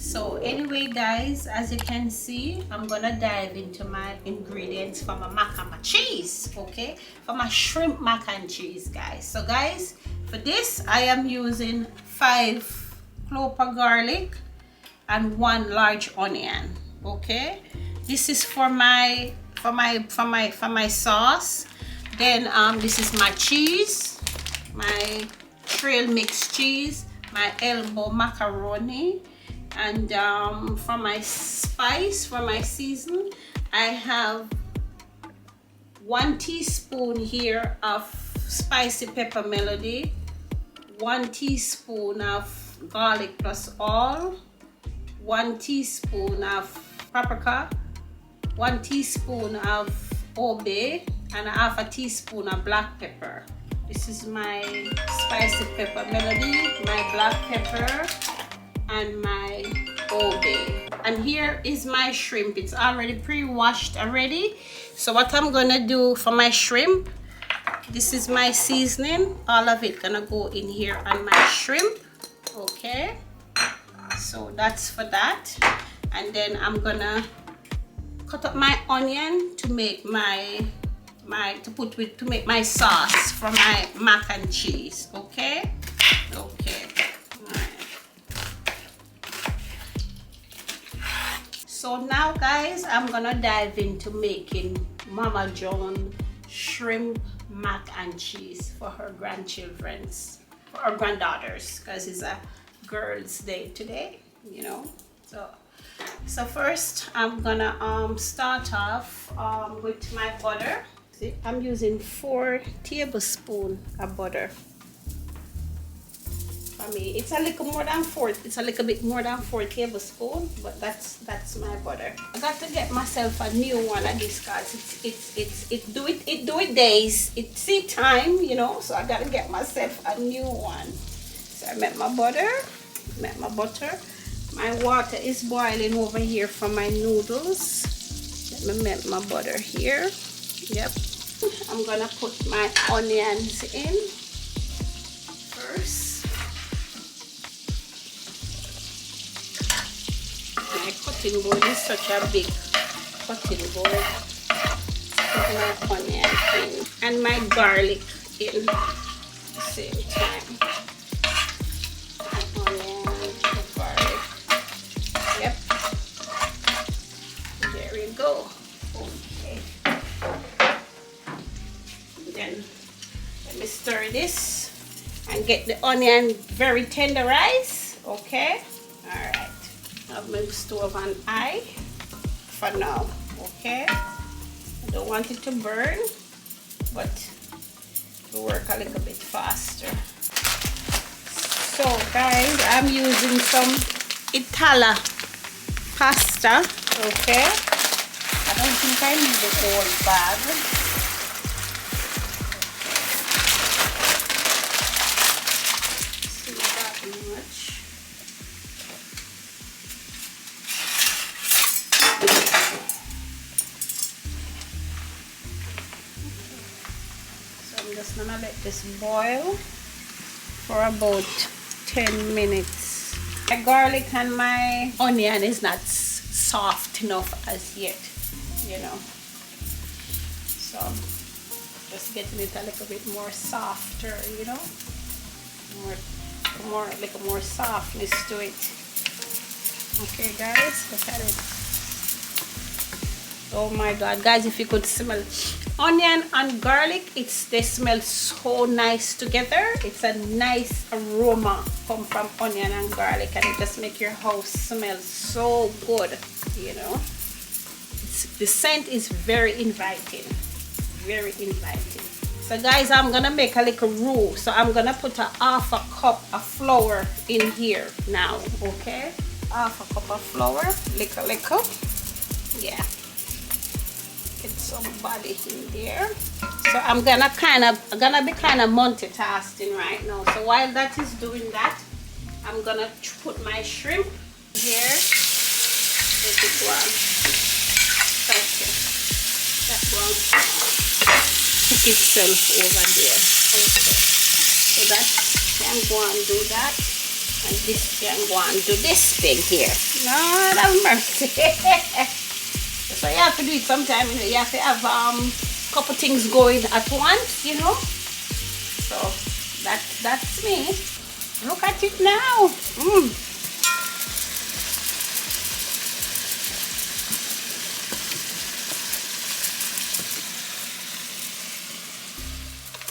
So anyway guys, as you can see, I'm gonna dive into my ingredients for my mac and cheese. Okay, for my shrimp mac and cheese, guys. So guys, for this I am using 5 cloves of garlic and 1 large onion. Okay, this is for my sauce. Then this is my cheese, my trail mix cheese, my elbow macaroni, and for my spice, for my season, I have 1 teaspoon here of spicy pepper melody, 1 teaspoon of garlic plus all, 1 teaspoon of paprika, 1 teaspoon of obey, and 1/2 teaspoon of black pepper. This is my spicy pepper melody, my black pepper, and my obey. And here is my shrimp. It's already pre-washed already. So what I'm gonna do for my shrimp, this is my seasoning. All of it gonna go in here on my shrimp. Okay, so that's for that. And then I'm gonna cut up my onion to make to make my sauce for my mac and cheese. Okay, okay. All right. So now guys, I'm gonna dive into making Mama Joan shrimp mac and cheese for her grandchildren's, for her granddaughters, because it's a girls' day today, you know. So first I'm gonna start off with my butter. See, I'm using 4 tablespoons of butter. For me, it's a little more than 4. It's a little bit more than 4 tablespoons, but that's my butter. I got to get myself a new one of this, cause it do it days. It's tea time, you know. So I gotta get myself a new one. So I make my butter. My water is boiling over here for my noodles. Let me melt my butter here. Yep. I'm gonna put my onions in first. My cutting board is such a big cutting board. Put my onion in and my garlic in at the same time. Go. Okay. Then let me stir this and get the onion very tenderized. Okay. All right. I've moved stove on high for now. Okay. I don't want it to burn, but to work a little bit faster. So guys, I'm using some Itala pasta. Okay. I don't think I need the whole bag. See that much. So I'm just gonna let this boil for about 10 minutes. My garlic and my onion is not soft enough as yet, you know, so just getting it a little bit more softer, you know, a little more softness to it. Okay guys, look at it. Oh my god guys, if you could smell onion and garlic, they smell so nice together. It's a nice aroma come from onion and garlic, and it just make your house smell so good, you know. The scent is very inviting, very inviting. So guys, I'm gonna make a little roux. So I'm gonna put 1/2 cup of flour in here now. Okay, 1/2 cup of flour, little, yeah. Get some body in there. So I'm gonna be kind of multitasking right now. So while that is doing that, I'm gonna put my shrimp here. Let it go on. Okay. That one cook itself over there. Okay. So that can go and do that. And this can go and do this thing here. Lord have mercy. So you have to do it sometime, you know, you have to have couple things going at once, you know. So that's me. Look at it now.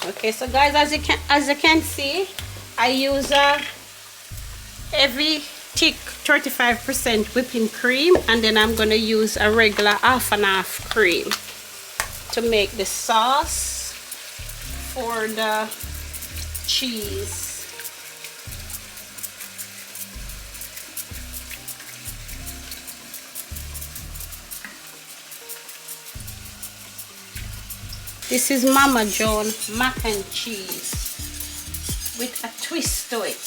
Okay, so guys, as you can see, I use a heavy thick 35% whipping cream, and then I'm gonna use a regular half and half cream to make the sauce for the cheese. This is Mama Joan mac and cheese with a twist to it.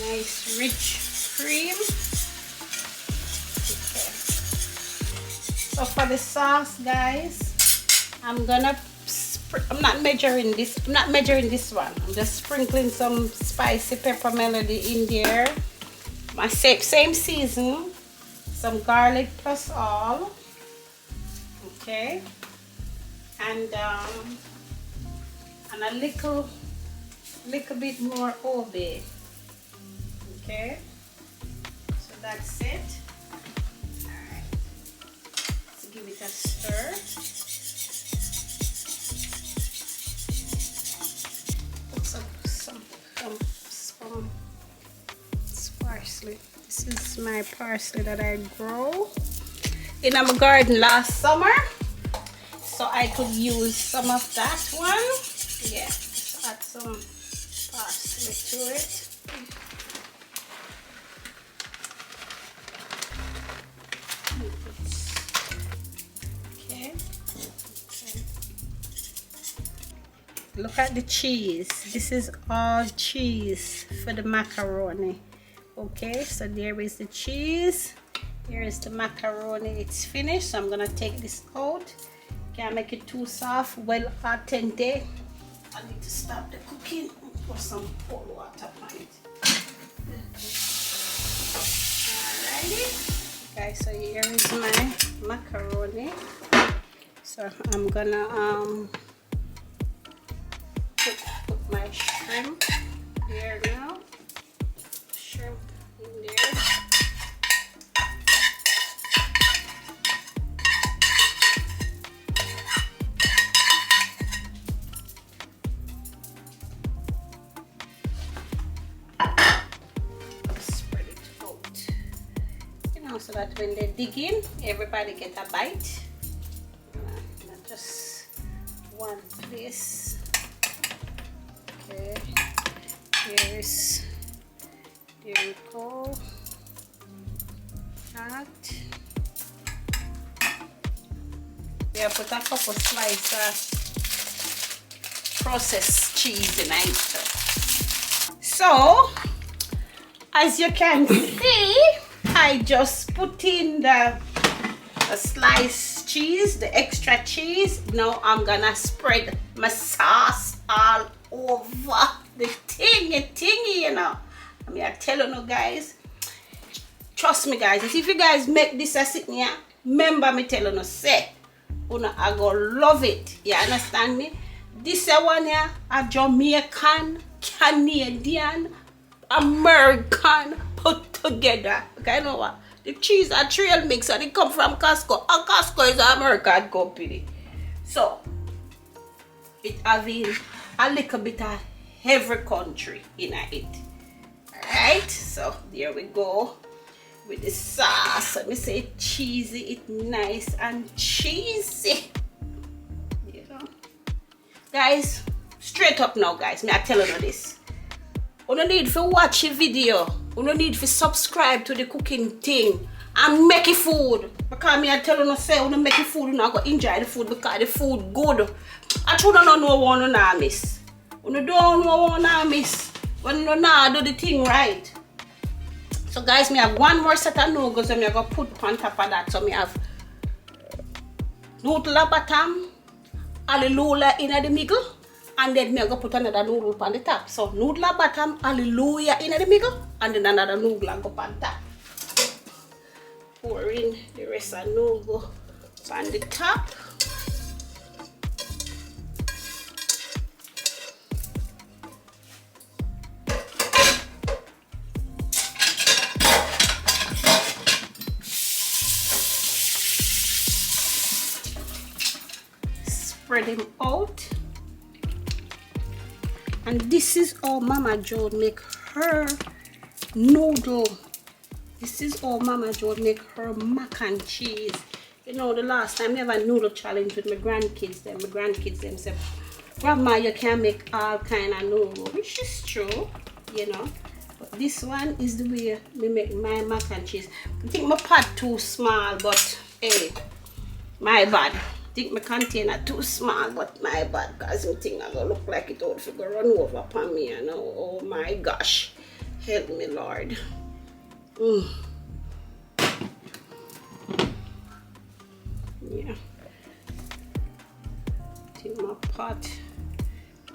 Nice rich cream. Okay. So for the sauce, guys, I'm not measuring this one. I'm just sprinkling some spicy pepper melody in there. My same season, some garlic plus all. Okay, and a little bit more obe. Okay, so that's it. All right, let's give it a stir. Some parsley. This is my parsley that I grow in my garden last summer, so I could use some of that one. Yeah, just add some parsley to it. Okay. Look at the cheese. This is all cheese for the macaroni. Okay, so there is the cheese. Here is the macaroni. It's finished, so I'm gonna take this out. Can't make it too soft. Well, al dente. I need to stop the cooking and pour some cold water on it. Alrighty, guys. So here is my macaroni. So I'm gonna put my shrimp here now. Shrimp in there. Spread it out. You know, so that when they dig in, everybody get a bite. Not just one place. Okay, there we go. That. Yeah, put a couple slices of processed cheese in it. So, as you can see, I just put in the sliced cheese, the extra cheese. Now I'm gonna spread my sauce all over the thingy, you know. I mean, I tell you guys, trust me guys, if you guys make this a sitting here, remember me tell you say, I go love it. You understand me? This one here, a Jamaican, Canadian, American put together. Okay, you know what? The cheese are trail mix and it come from Costco. And Costco is an American company. So, it having a little bit of every country in it. Alright, so there we go with the sauce. Let me say it cheesy, it nice and cheesy. You know, guys, straight up now, guys, me I tell you this. You don't need to watch a video. You don't need to subscribe to the cooking thing and make it food. Because me I tell you say when you make it food, you not go enjoy the food because the food good. I told you no one to miss. When you don't know one to miss. When you not do the thing right. So guys, me have one more set of noodles and I'm gonna put on top of that. So me have noodle at bottom, hallelujah in the middle, and then me go put another noodle on the top. So noodle at bottom, hallelujah in the middle, and then another noodle and go on top. Pour in the rest of noodle on the top. Spread them out, and this is how Mama Joan make her noodle. This is how Mama Joan make her mac and cheese. You know, the last time we have a noodle challenge with my grandkids. My grandkids them said, "Grandma, you can make all kind of noodle," which is true, you know. But this one is the way we make my mac and cheese. I think my pot too small, but hey, my bad. I think my container too small, but my bad, because I think I'm gonna look like it ought to go run over upon me, you know. Oh my gosh, help me, Lord. Yeah, I think my pot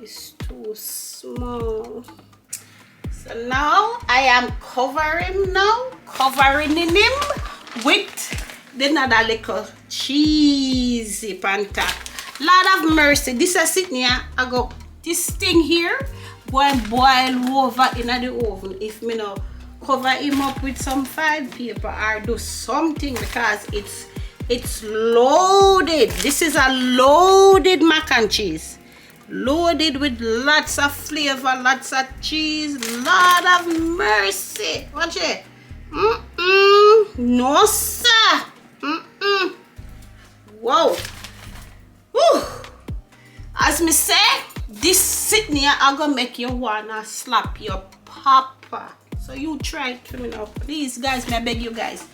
is too small. So now I am covering him with the another little cheesy pan top. Lord of mercy, this is sitting here. I got this thing here boil over in the oven. If me now cover him up with some file paper or do something, because it's loaded. This is a loaded mac and cheese, loaded with lots of flavor, lots of cheese. Lord of mercy, watch it. No sir. Whoa. Woo. As me say, this sitting here I'm gonna make you wanna slap your papa. So you try it for me now, please guys. May I beg you guys,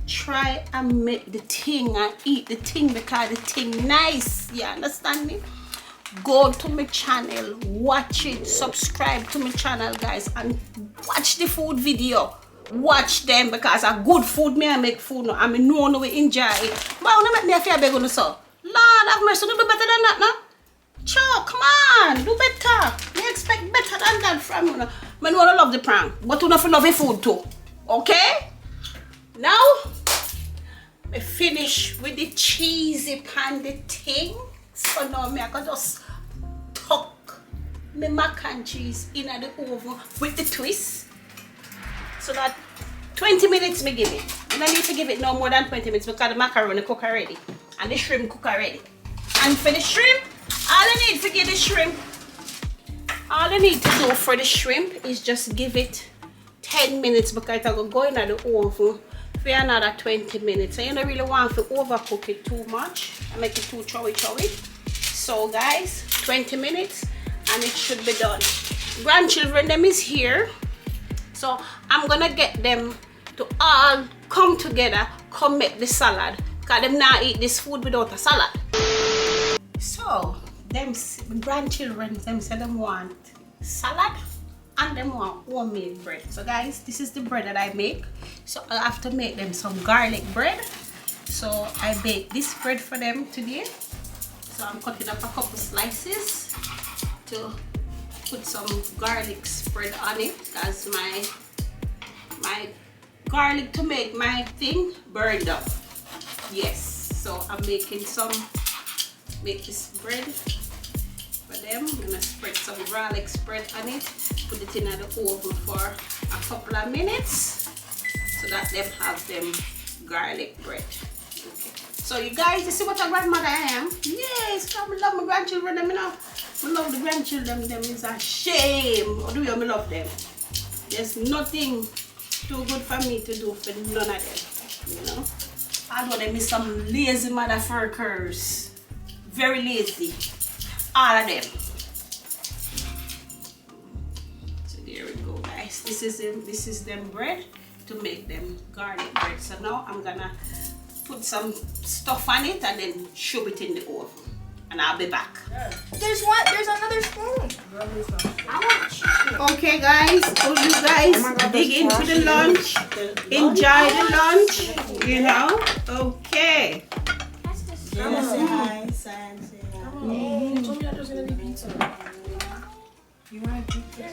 try and make the thing and eat the thing, because the thing nice. You understand me? Go to my channel, watch it, subscribe to my channel guys, and watch the food video. Watch them, because a good food me I make food now. I mean no one will enjoy it. But I don't make me feel beg on the so. Lord have mercy, do better than that now. Chow, come on, do better. Me expect better than that from you. I know I love the prank, but you don't love the food too. Okay? Now I finish with the cheesy pan the thing. So now me I can just tuck my mac and cheese in the oven with the twist. So that 20 minutes me give it. And I need to give it no more than 20 minutes, because the macaroni cook already and the shrimp cook already. And for the shrimp, all I need to give the shrimp, all I need to do for the shrimp is just give it 10 minutes, because it will go in the oven for another 20 minutes. So you don't really want to overcook it too much and make it too chowy. So guys, 20 minutes and it should be done. Grandchildren them is here. So I'm gonna get them to all come together, come make the salad, because them not eat this food without a salad. So them grandchildren, them say them want salad and them want homemade bread. So guys, this is the bread that I make. So I have to make them some garlic bread. So I bake this bread for them today. So I'm cutting up a couple slices to put some garlic spread on it, because my garlic to make my thing burned up. Yes, so I'm making make this bread for them. I'm gonna spread some garlic spread on it, put it in the oven for a couple of minutes so that them have them garlic bread. Okay. So you guys, you see what a grandmother I am? Yes, I love my grandchildren. I love the grandchildren. Them is a shame. Or do you love them? There's nothing too good for me to do for none of them. You know, I know them is some lazy motherfuckers. Very lazy. All of them. So there we go, guys. This is them bread to make them garlic bread. So now I'm gonna put some stuff on it and then shove it in the oven. And I'll be back. There's another spoon. Okay guys, so you guys dig into the lunch. Enjoy the lunch, you know. Okay. Come on. Say hi, Sam. Say hi. Hey. You told me that there's gonna be pizza. You want pizza?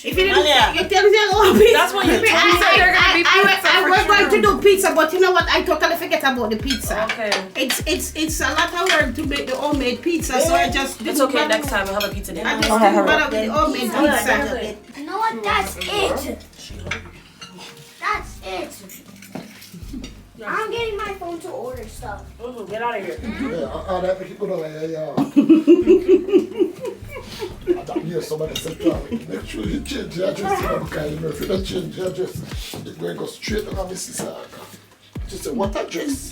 If you didn't, you tell me they're going to pizza. That's what you told me. I was going to do pizza, but you know what? I totally forget about the pizza. Okay. It's a lot of work to make the homemade pizza, so I just didn't It's okay. bother- Next time we'll have a pizza I dinner. just didn't bother with the homemade pizza. You know what? That's it. That's it. I'm getting my phone to order stuff. Get out of here. Yeah, that make it good over here, yeah. I thought you somebody said make sure you change your address, because you know if you don't change your address, it's going to go straight to Mrs. Saka. She said, what address?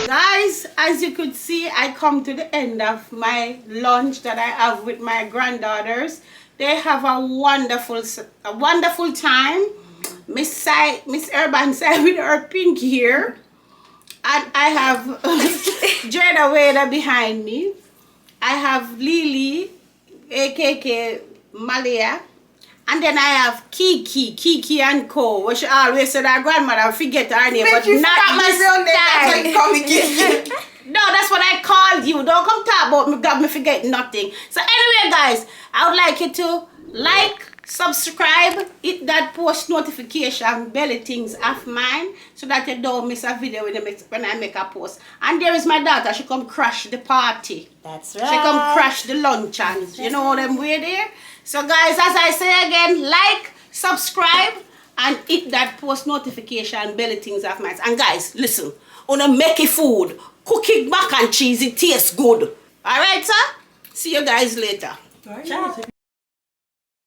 Guys, as you could see, I come to the end of my lunch that I have with my granddaughters. They have a wonderful time. Miss Urban side with her pink hair, and I have Jada Wada behind me. I have Lily, AKK Malia, and then I have Kiki and Co. Where she always said her grandmother forget her name, but not my real name. That's why you call me Kiki. No, that's what I called you. Don't come talk about me, got me forget nothing. So anyway, guys, I would like you to like, subscribe, hit that post notification belly things of mine so that you don't miss a video when I make a post. And there is my daughter, she come crash the party. That's She come crash the lunch and you know them way there. So guys, as I say again, like, subscribe, and hit that post notification belly things of mine. And guys, listen, on a make food, cooking mac and cheese, it tastes good. Alright, sir? See you guys later. Ciao.